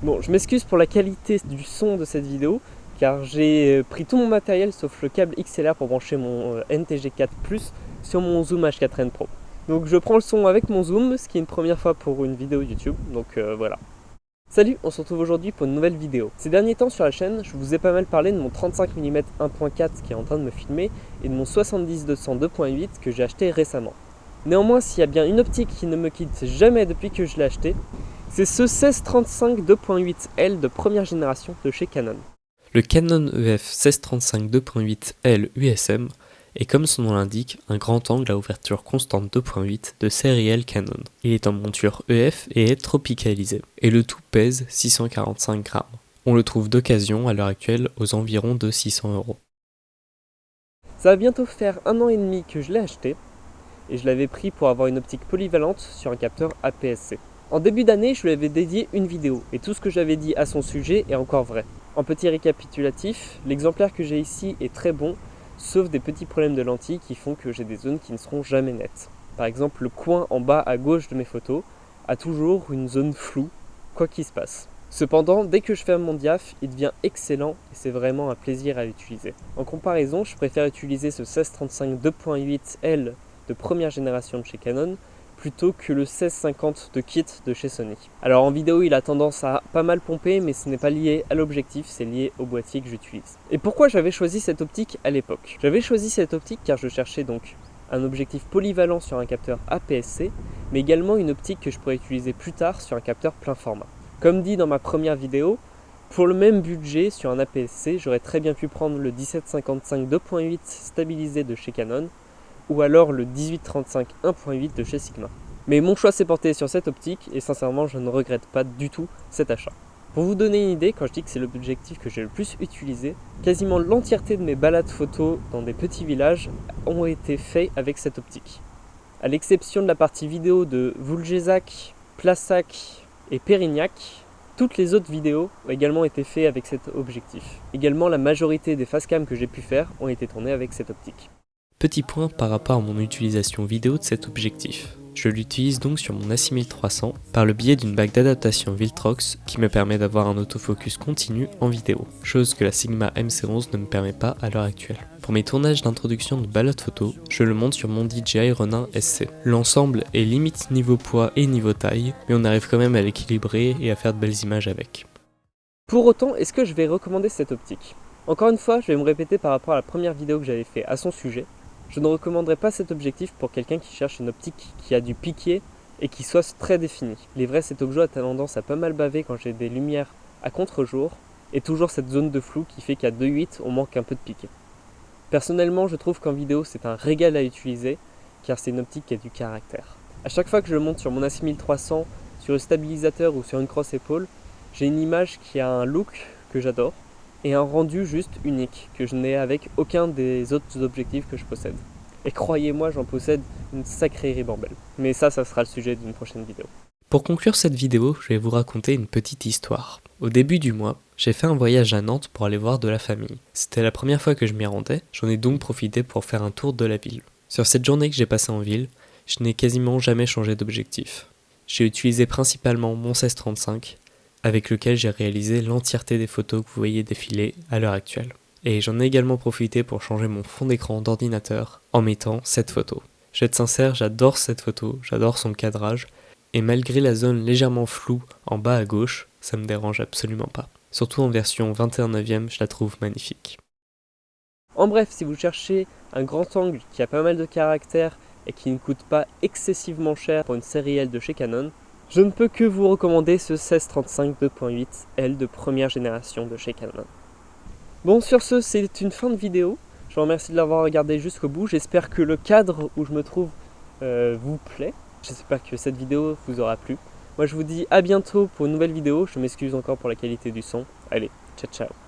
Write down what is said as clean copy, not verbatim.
Bon, je m'excuse pour la qualité du son de cette vidéo, car j'ai pris tout mon matériel sauf le câble XLR pour brancher mon NTG4 Plus sur mon Zoom H4n Pro. Donc je prends le son avec mon Zoom, ce qui est une première fois pour une vidéo YouTube, donc voilà. Salut, on se retrouve aujourd'hui pour une nouvelle vidéo. Ces derniers temps sur la chaîne, je vous ai pas mal parlé de mon 35 mm 1.4 qui est en train de me filmer et de mon 70-200 2.8 que j'ai acheté récemment. Néanmoins, s'il y a bien une optique qui ne me quitte jamais depuis que je l'ai acheté, c'est ce 1635 2.8L de première génération de chez Canon. Le Canon EF 1635 2.8L USM est, comme son nom l'indique, un grand angle à ouverture constante 2.8 de série L Canon. Il est en monture EF et est tropicalisé, et le tout pèse 645 grammes. On le trouve d'occasion à l'heure actuelle aux environs de 600 €. Ça va bientôt faire 1 an et demi que je l'ai acheté, et je l'avais pris pour avoir une optique polyvalente sur un capteur APS-C. En début d'année, je lui avais dédié une vidéo, et tout ce que j'avais dit à son sujet est encore vrai. En petit récapitulatif, l'exemplaire que j'ai ici est très bon, sauf des petits problèmes de lentilles qui font que j'ai des zones qui ne seront jamais nettes. Par exemple, le coin en bas à gauche de mes photos a toujours une zone floue, quoi qu'il se passe. Cependant, dès que je ferme mon diaph, il devient excellent et c'est vraiment un plaisir à l'utiliser. En comparaison, je préfère utiliser ce 1635 2.8L de première génération de chez Canon plutôt que le 1650 de kit de chez Sony. Alors en vidéo il a tendance à pas mal pomper, mais ce n'est pas lié à l'objectif, c'est lié au boîtier que j'utilise. Et pourquoi j'avais choisi cette optique à l'époque? J'avais choisi cette optique car je cherchais donc un objectif polyvalent sur un capteur APS-C, mais également une optique que je pourrais utiliser plus tard sur un capteur plein format. Comme dit dans ma première vidéo, pour le même budget sur un APS-C, j'aurais très bien pu prendre le 1755 2.8 stabilisé de chez Canon, ou alors le 1835 1.8 de chez Sigma. Mais mon choix s'est porté sur cette optique et sincèrement je ne regrette pas du tout cet achat. Pour vous donner une idée, quand je dis que c'est l'objectif que j'ai le plus utilisé, quasiment l'entièreté de mes balades photos dans des petits villages ont été faits avec cette optique. À l'exception de la partie vidéo de Voulgesac, Plassac et Pérignac, toutes les autres vidéos ont également été faites avec cet objectif. Également, la majorité des facecam que j'ai pu faire ont été tournées avec cette optique. Petit point par rapport à mon utilisation vidéo de cet objectif. Je l'utilise donc sur mon A6300 par le biais d'une bague d'adaptation Viltrox qui me permet d'avoir un autofocus continu en vidéo, chose que la Sigma MC11 ne me permet pas à l'heure actuelle. Pour mes tournages d'introduction de balade photo, je le monte sur mon DJI Ronin SC. L'ensemble est limite niveau poids et niveau taille, mais on arrive quand même à l'équilibrer et à faire de belles images avec. Pour autant, est-ce que je vais recommander cette optique? Encore une fois, je vais me répéter par rapport à la première vidéo que j'avais fait à son sujet. Je ne recommanderais pas cet objectif pour quelqu'un qui cherche une optique qui a du piqué et qui soit très définie. Il est vrai, cet objet a tendance à pas mal baver quand j'ai des lumières à contre-jour et toujours cette zone de flou qui fait qu'à 2.8 on manque un peu de piqué. Personnellement, je trouve qu'en vidéo c'est un régal à utiliser car c'est une optique qui a du caractère. À chaque fois que je le monte sur mon A6300, sur le stabilisateur ou sur une crosse épaule, j'ai une image qui a un look que j'adore et un rendu juste unique que je n'ai avec aucun des autres objectifs que je possède. Et croyez-moi, j'en possède une sacrée ribambelle. Mais ça sera le sujet d'une prochaine vidéo. Pour conclure cette vidéo, je vais vous raconter une petite histoire. Au début du mois, j'ai fait un voyage à Nantes pour aller voir de la famille. C'était la première fois que je m'y rendais, j'en ai donc profité pour faire un tour de la ville. Sur cette journée que j'ai passée en ville, je n'ai quasiment jamais changé d'objectif. J'ai utilisé principalement mon 1635, avec lequel j'ai réalisé l'entièreté des photos que vous voyez défiler à l'heure actuelle. Et j'en ai également profité pour changer mon fond d'écran d'ordinateur en mettant cette photo. Je vais être sincère, j'adore cette photo, j'adore son cadrage, et malgré la zone légèrement floue en bas à gauche, ça me dérange absolument pas. Surtout en version 21/9, je la trouve magnifique. En bref, si vous cherchez un grand angle qui a pas mal de caractère et qui ne coûte pas excessivement cher pour une série L de chez Canon, je ne peux que vous recommander ce 1635 2.8L de première génération de chez Canon. Bon, sur ce, c'est une fin de vidéo. Je vous remercie de l'avoir regardé jusqu'au bout. J'espère que le cadre où je me trouve vous plaît. J'espère que cette vidéo vous aura plu. Moi, je vous dis à bientôt pour une nouvelle vidéo. Je m'excuse encore pour la qualité du son. Allez, ciao ciao.